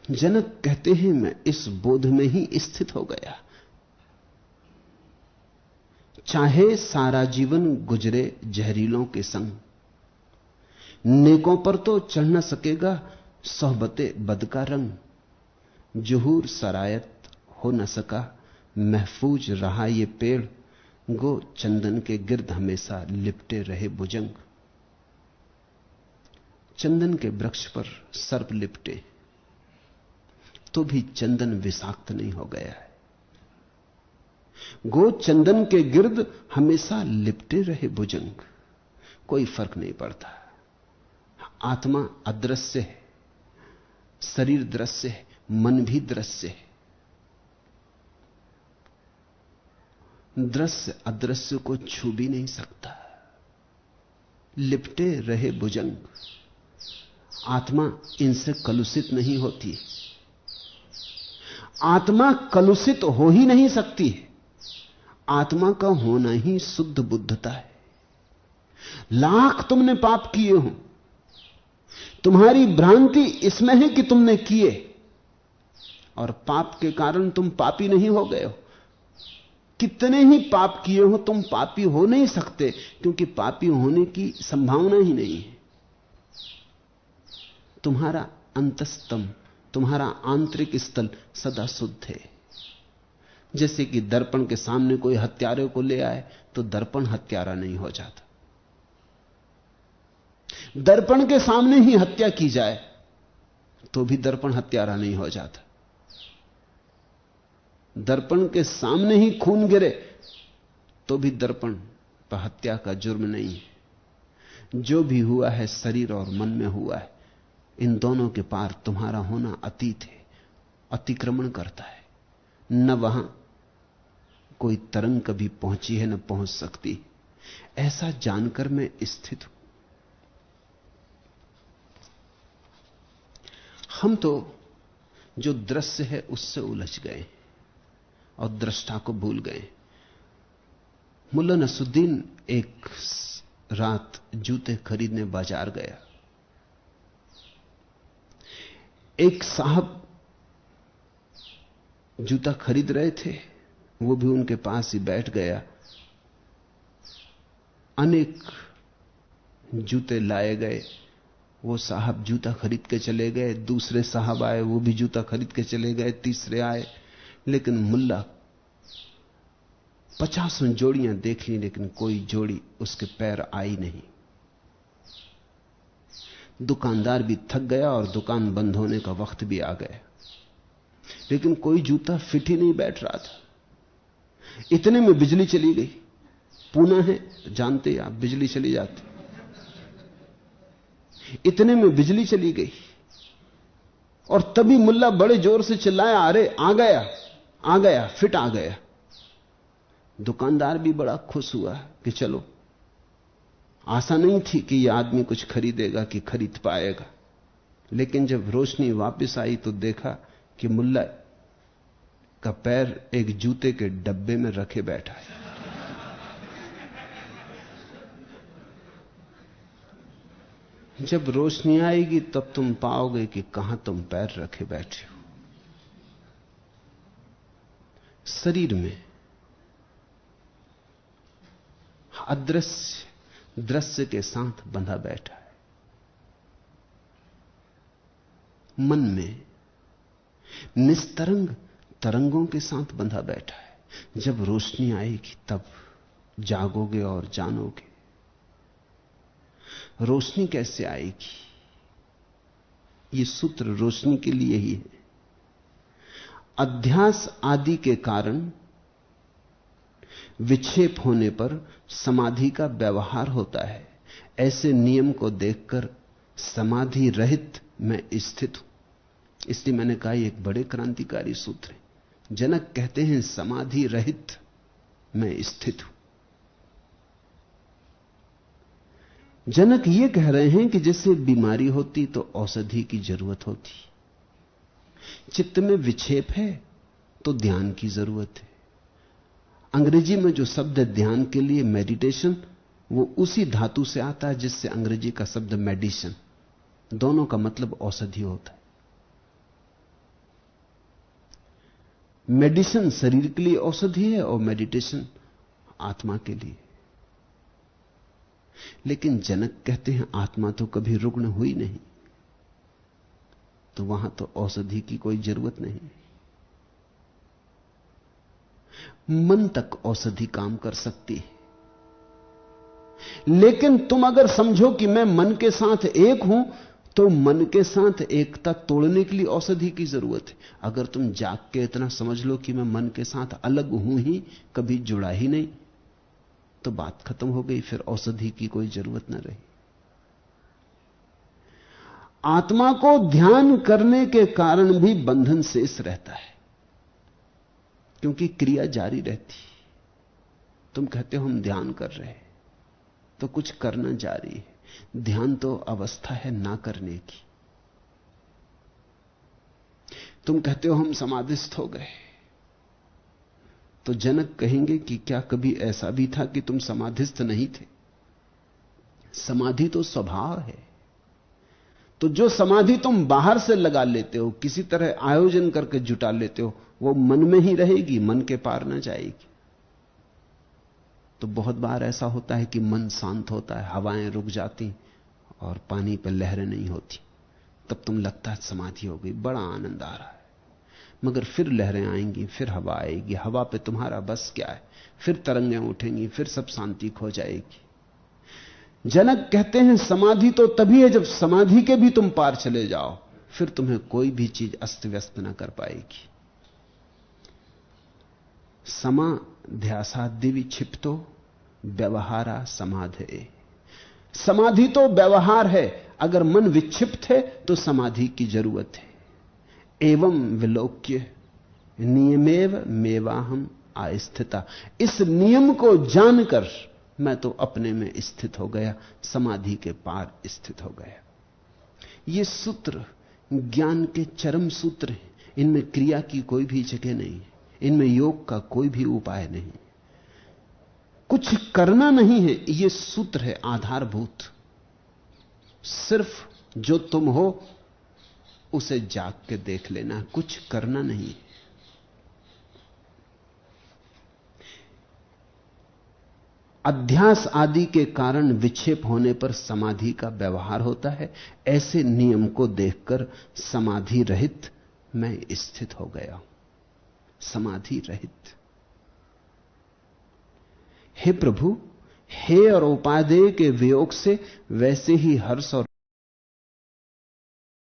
जनक कहते हैं मैं इस बोध में ही स्थित हो गया, चाहे सारा जीवन गुजरे जहरीलों के संग, नेकों पर तो चढ़ न सकेगा सोहबते बद का रंग, जुहूर सरायत हो न सका महफूज रहा ये पेड़, गो चंदन के गिर्द हमेशा लिपटे रहे भुजंग। चंदन के वृक्ष पर सर्प लिपटे तो भी चंदन विषाक्त नहीं हो गया है। गो चंदन के गिर्द हमेशा लिपटे रहे भुजंग, कोई फर्क नहीं पड़ता। आत्मा अदृश्य है, शरीर दृश्य है, मन भी दृश्य है। दृश्य अदृश्य को छू भी नहीं सकता। लिपटे रहे भुजंग, आत्मा इनसे कलुषित नहीं होती। आत्मा कलुषित हो ही नहीं सकती। आत्मा का होना ही शुद्ध बुद्धता है। लाख तुमने पाप किए हो, तुम्हारी भ्रांति इसमें है कि तुमने किए, और पाप के कारण तुम पापी नहीं हो गए हो। कितने ही पाप किए हो तुम पापी हो नहीं सकते, क्योंकि पापी होने की संभावना ही नहीं है। तुम्हारा अंतस्तम, तुम्हारा आंतरिक स्थल सदा शुद्ध है। जैसे कि दर्पण के सामने कोई हत्यारे को ले आए तो दर्पण हत्यारा नहीं हो जाता। दर्पण के सामने ही हत्या की जाए तो भी दर्पण हत्यारा नहीं हो जाता। दर्पण के सामने ही खून गिरे तो भी दर्पण पर हत्या का जुर्म नहीं है। जो भी हुआ है शरीर और मन में हुआ है। इन दोनों के पार तुम्हारा होना अतीत है, अतिक्रमण करता है। न वहां कोई तरंग कभी पहुंची है, न पहुंच सकती। ऐसा जानकर मैं स्थित हूं। हम तो जो दृश्य है उससे उलझ गए और दृष्टा को भूल गए। मुल्ला नसरुद्दीन एक रात जूते खरीदने बाजार गया। एक साहब जूता खरीद रहे थे, वो भी उनके पास ही बैठ गया। अनेक जूते लाए गए, वो साहब जूता खरीद के चले गए। दूसरे साहब आए, वो भी जूता खरीद के चले गए। तीसरे आए, लेकिन मुल्ला 50 जोड़ियां देख ली, लेकिन कोई जोड़ी उसके पैर आई नहीं। दुकानदार भी थक गया और दुकान बंद होने का वक्त भी आ गया, लेकिन कोई जूता फिट ही नहीं बैठ रहा था। इतने में बिजली चली गई। पूना है, जानते आप, बिजली चली जाती। इतने में बिजली चली गई और तभी मुल्ला बड़े जोर से चिल्लाया, अरे आ गया, आ गया, फिट आ गया। दुकानदार भी बड़ा खुश हुआ कि चलो, आशा नहीं थी कि यह आदमी कुछ खरीदेगा कि खरीद पाएगा। लेकिन जब रोशनी वापस आई तो देखा कि मुल्ला का पैर एक जूते के डब्बे में रखे बैठा है। जब रोशनी आएगी तब तुम पाओगे कि कहां तुम पैर रखे बैठे हो। शरीर में अदृश्य दृश्य के साथ बंधा बैठा है। मन में निस्तरंग तरंगों के साथ बंधा बैठा है। जब रोशनी आएगी तब जागोगे और जानोगे। रोशनी कैसे आएगी? यह सूत्र रोशनी के लिए ही है। अध्यास आदि के कारण विक्षेप होने पर समाधि का व्यवहार होता है। ऐसे नियम को देखकर समाधि रहित मैं स्थित हूं। इसलिए मैंने कहा यह एक बड़े क्रांतिकारी सूत्र है। जनक कहते हैं समाधि रहित मैं स्थित हूं। जनक यह कह रहे हैं कि जैसे बीमारी होती तो औषधि की जरूरत होती, चित्त में विक्षेप है तो ध्यान की जरूरत है। अंग्रेजी में जो शब्द है ध्यान के लिए मेडिटेशन, वो उसी धातु से आता है जिससे अंग्रेजी का शब्द मेडिसिन, दोनों का मतलब औषधि होता है। मेडिसिन शरीर के लिए औषधि है और मेडिटेशन आत्मा के लिए। लेकिन जनक कहते हैं आत्मा तो कभी रुग्ण हुई नहीं, तो वहां तो औषधि की कोई जरूरत नहीं। मन तक औषधि काम कर सकती है। लेकिन तुम अगर समझो कि मैं मन के साथ एक हूं, तो मन के साथ एकता तोड़ने के लिए औषधि की जरूरत है। अगर तुम जाग के इतना समझ लो कि मैं मन के साथ अलग हूं ही, कभी जुड़ा ही नहीं, तो बात खत्म हो गई, फिर औषधि की कोई जरूरत न रही। आत्मा को ध्यान करने के कारण भी बंधन शेष रहता है, क्योंकि क्रिया जारी रहती। तुम कहते हो हम ध्यान कर रहे हैं, तो कुछ करना जारी है। ध्यान तो अवस्था है ना करने की। तुम कहते हो हम समाधिस्थ हो गए, तो जनक कहेंगे कि क्या कभी ऐसा भी था कि तुम समाधिस्थ नहीं थे? समाधि तो स्वभाव है। तो जो समाधि तुम बाहर से लगा लेते हो, किसी तरह आयोजन करके जुटा लेते हो, वो मन में ही रहेगी, मन के पार ना जाएगी। तो बहुत बार ऐसा होता है कि मन शांत होता है, हवाएं रुक जाती और पानी पर लहरें नहीं होती, तब तुम लगता है समाधि हो गई, बड़ा आनंद आ रहा है। मगर फिर लहरें आएंगी, फिर हवा आएगी, हवा पे तुम्हारा बस क्या है, फिर तरंगें उठेंगी, फिर सब शांति खो जाएगी। जनक कहते हैं समाधि तो तभी है जब समाधि के भी तुम पार चले जाओ, फिर तुम्हें कोई भी चीज अस्त व्यस्त ना कर पाएगी। समाध्यासाद्य विक्षिप्तो व्यवहारा समाधे। समाधि तो व्यवहार है, अगर मन विक्षिप्त है तो समाधि की जरूरत है। एवं विलोक्य नियमेव मेवाहम आस्थिता। इस नियम को जानकर मैं तो अपने में स्थित हो गया, समाधि के पार स्थित हो गया। ये सूत्र ज्ञान के चरम सूत्र हैं। इनमें क्रिया की कोई भी जगह नहीं, इनमें योग का कोई भी उपाय नहीं, कुछ करना नहीं है। ये सूत्र है आधारभूत। सिर्फ जो तुम हो उसे जाग के देख लेना, कुछ करना नहीं। अध्यास आदि के कारण विक्षेप होने पर समाधि का व्यवहार होता है। ऐसे नियम को देखकर समाधि रहित मैं स्थित हो गया, समाधि रहित। हे प्रभु, हे और उपादेय के वियोग से वैसे ही हर्ष और